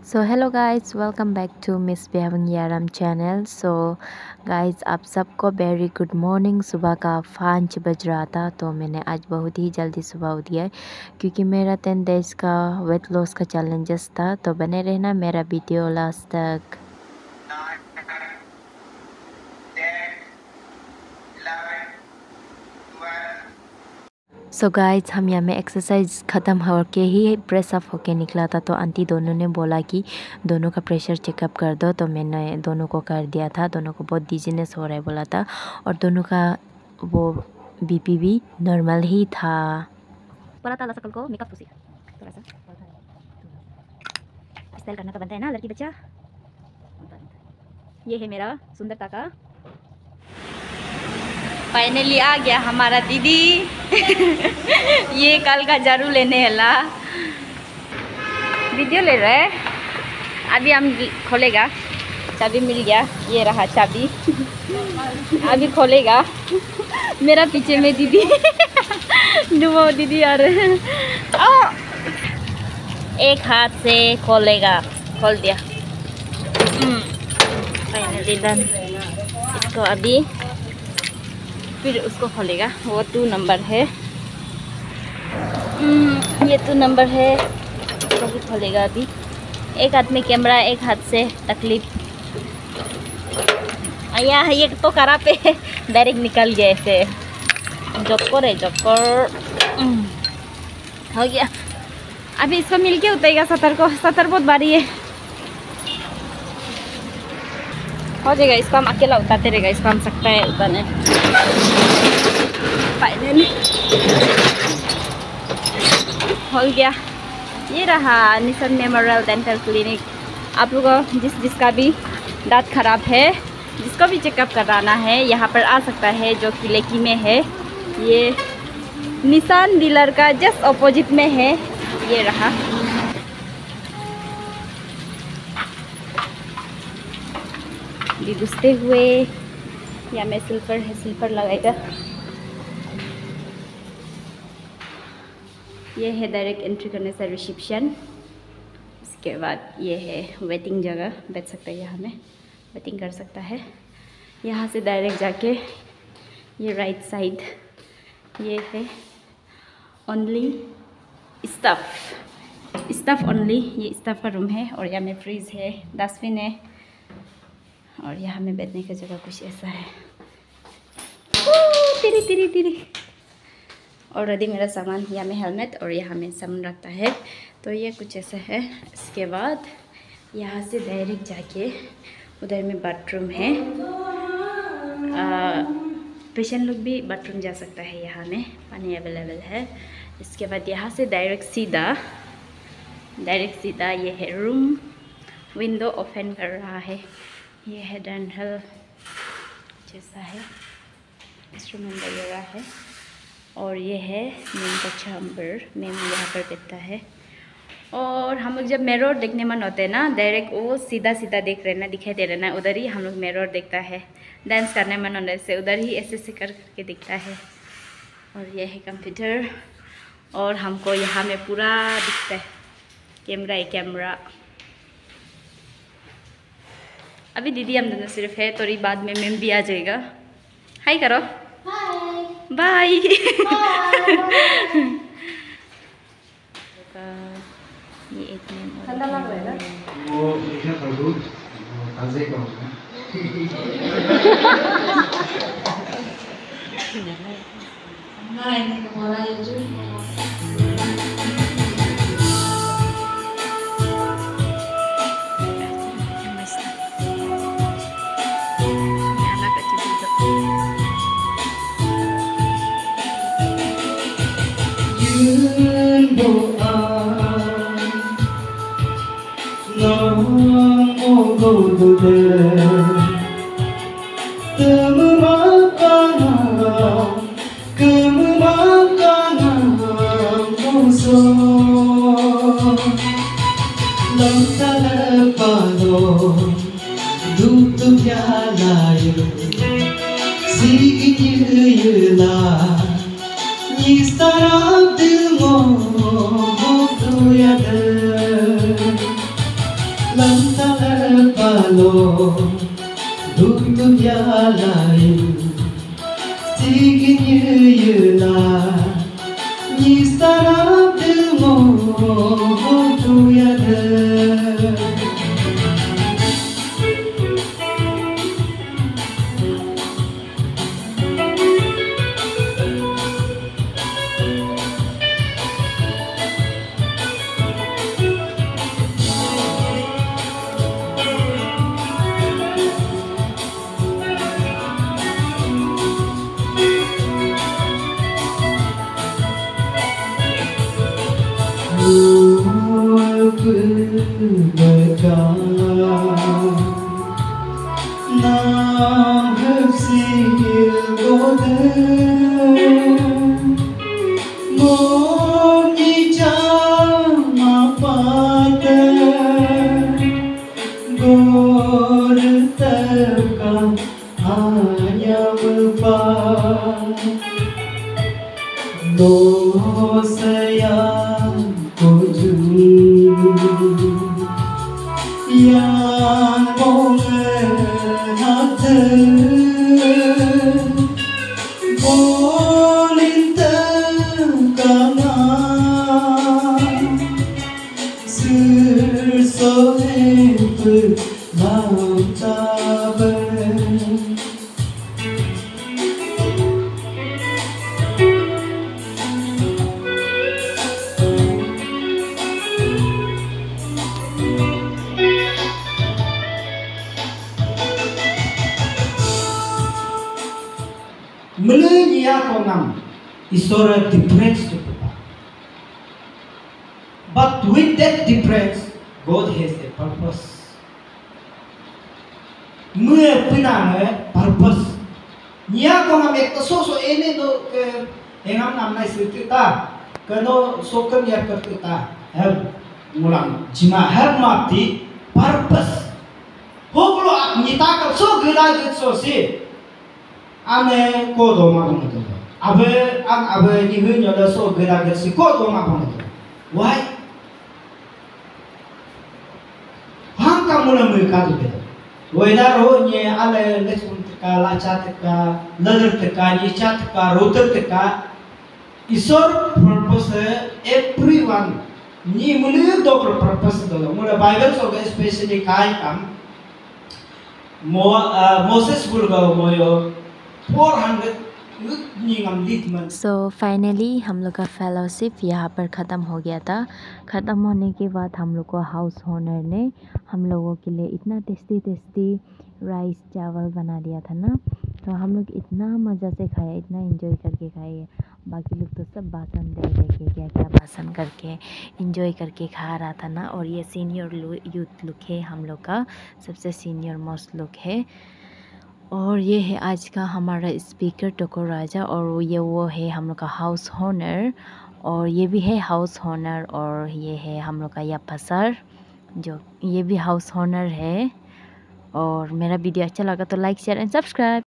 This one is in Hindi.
So hello guys, welcome back to miss बेहंगियाराम चैनल। सो गाइस, आप सबको वेरी गुड मॉर्निंग। सुबह का 5 बज रहा था, तो मैंने आज बहुत ही जल्दी सुबह उठ दिया है क्योंकि मेरा 10 डेज का वेट लॉस का चैलेंजेस था। तो बने रहना मेरा वीडियो लास्ट तक। सो गाइस, हम यहाँ में एक्सरसाइज ख़त्म होके ही प्रेस अप होके निकला था, तो आंटी दोनों ने बोला कि दोनों का प्रेशर चेकअप कर दो। तो मैंने दोनों को कर दिया था। दोनों को बहुत डिजीनेस हो रहा है बोला था, और दोनों का वो बीपी भी नॉर्मल ही था। बोला था सकल को मेकअप उसी थोड़ा सा स्टाइल करना तो बनता है ना लड़की बच्चा। ये है मेरा सुंदरता का। फाइनली आ गया हमारा दीदी। ये कल का झाड़ू लेने वाला वीडियो ले रहा है। अभी हम खोलेगा, चाबी मिल गया, ये रहा चाबी। अभी खोलेगा। मेरा पीछे में दीदी वो दीदी आ रहे हैं। एक हाथ से खोलेगा, खोल दिया। Finally done. इसको अभी फिर उसको खोलेगा। वो 2 नंबर है, ये 2 नंबर है। इसको भी खोलेगा अभी। एक हाथ में कैमरा, एक हाथ से तकलीफ। ये तो करा पे डायरेक्ट निकल गया ऐसे। जोकर है, जोकर। हो गया। अभी इसको मिलके उतरेगा सतर को। सतर बहुत भारी है। हो जाएगा, इसको हम अकेला उतारते रहेगा। इसको हम सकता है उतारने। फाइनली हो गया। ये रहा निशान मेमोरियल डेंटल क्लिनिक। आप लोगों को जिसका भी दांत खराब है, जिसको भी चेकअप कराना है, यहाँ पर आ सकता है, जो कि लेकी में है। ये निशान डीलर का जस्ट ऑपोजिट में है। ये रहा। भी घुसते हुए या मैं सिल्वर है, सिल्वर लगाएगा। ये है डायरेक्ट एंट्री करने से रिसेप्शन। इसके बाद ये है वेटिंग जगह, बैठ सकता है, यहाँ में वेटिंग कर सकता है। यहाँ से डायरेक्ट जाके ये राइट साइड ये है ओनली स्टाफ ओनली। ये स्टाफ का रूम है, और यहाँ में फ्रिज है, डस्टबिन है, और यहाँ में बैठने का जगह कुछ ऐसा है। तिरी तिरी तिरी। ऑलरेडी मेरा सामान यहाँ में हेलमेट और यहाँ में सामान रखता है। तो ये कुछ ऐसा है। इसके बाद यहाँ से डायरेक्ट जाके उधर में बाथरूम है। पेशेंट लोग भी बाथरूम जा सकता है, यहाँ में पानी अवेलेबल है। इसके बाद यहाँ से डायरेक्ट सीधा ये है रूम। विंडो ओपन कर रहा है। ये है डेंटल जैसा है, इंस्ट्रूमेंट वगैरह है। और ये है मेन का चैम्बर। मेन यहाँ पर बैठता है। और हम लोग जब मिरर देखने मन होते हैं ना, डायरेक्ट वो सीधा देख रहे ना, दिखाई दे रहे ना, उधर ही हम लोग मिरर देखता है। डांस करने मन होने से उधर ही ऐसे करके दिखता है। और ये है कंप्यूटर, और हमको यहाँ में पूरा दिखता है। कैमरा। अभी दीदी हम दोनों सिर्फ है, थोड़ी बाद में मैम भी आ जाएगा। हाय करो। बाय। ये एक ठंडा लग रहा है ना। वो क्या करूँ आजे का ना इन्हें कमारा ये जो Starab dil mo, ho tu ya Lam palo Duduk ya lain Sigin yu la Ni sarap demo Tu ya de Nam hấp xì vô đơn Một ý chăm mà phát Gor terkam hanya berfah Dosa yang kujung Yang mengenate Boleh terkangan Sersoe berlautaban Melania konam istora difference to kita. But with that difference, God has a purpose. Mue pinang purpose. Nia konam ekta so ene do ke engam nam nai kita. Kano sokan ya kita have mulang jima have mati purpose. Hoklo nita ka so gila so si. Ane kodo ma kono to abe ni hu nyoda so gera si kodo ma kono to why ham ka mula mu ka to weda ro nye ale lechun ka la chat ka ladar ka ni chat ka rotar ka isor purpose everyone ni mulu do purpose do mula bible so especially kai kam Moses bulga moyo 400 So finally हम लोग का फेलोशिप यहाँ पर ख़त्म हो गया था। ख़त्म होने के बाद हम लोग को हाउस ओनर ने हम लोगों के लिए इतना टेस्टी राइस चावल बना दिया था ना, तो हम लोग इतना मज़ा से खाए, इतना एंजॉय करके खाए। बाकी लोग तो सब बासन दे के क्या बासन करके एंजॉय करके खा रहा था ना। और ये सीनियर यूथ लुक है, हम लोग का सबसे सीनियर मोस्ट लुक है। और ये है आज का हमारा स्पीकर टोको राजा, और ये वो है हम लोग का हाउस ओनर, और ये भी है हाउस ओनर, और ये है हम लोग का यप्पा सर जो ये भी हाउस ओनर है। और मेरा वीडियो अच्छा लगा तो लाइक शेयर एंड सब्सक्राइब।